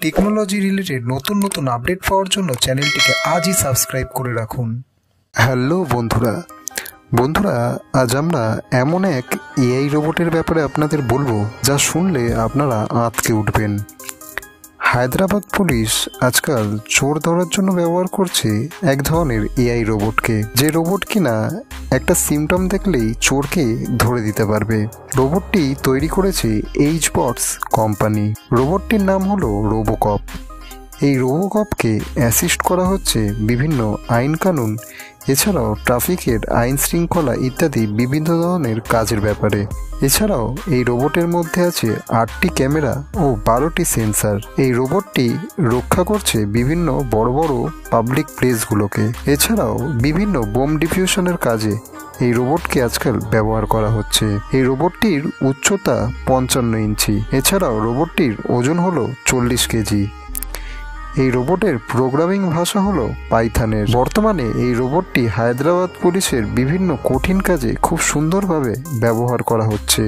Technology related নতুন নতুন update পাওয়ার জন্য চ্যানেলটিকে আজই সাবস্ক্রাইব করে রাখুন। হ্যালো বন্ধুরা আজ আমরা এমন এক এআই রোবটের ব্যাপারে আপনাদের বলবো যা শুনলে আপনারা আঁতকে উঠবেন। হায়দ্রাবাদ পুলিশ আজকাল চোর ধরার জন্য ব্যবহার করছে এক ধরনের এআই রোবটকে, যে রোবট কিনা একটা সিমটম দেখলেই চোরকে ধরে দিতে পারবে। রোবটটি তৈরি করেছে এইচবটস কোম্পানি। রোবটটির নাম হলো রোবোকপ। এই রোবোকপকে অ্যাসিস্ট করা হচ্ছে বিভিন্ন আইন কানুন, এছাড়াও ট্রাফিকের আইন শৃঙ্খলা ইত্যাদি বিভিন্ন ধরনের কাজের ব্যাপারে। এছাড়াও এই রোবটের মধ্যে আছে 8টি ক্যামেরা ও 12টি সেন্সার। এই রোবটটি রক্ষা করছে বিভিন্ন বড় বড় পাবলিক প্লেসগুলোকে। এছাড়াও বিভিন্ন বোম ডিফিউশনের কাজে এই রোবটকে আজকাল ব্যবহার করা হচ্ছে। এই রোবটটির উচ্চতা 55 ইঞ্চি। এছাড়াও রোবটটির ওজন হলো 40 কেজি। এই রোবটের প্রোগ্রামিং ভাষা হলো পাইথনের। বর্তমানে এই রোবটটি হায়দ্রাবাদ পুলিশের বিভিন্ন কঠিন কাজে খুব সুন্দরভাবে ব্যবহার করা হচ্ছে।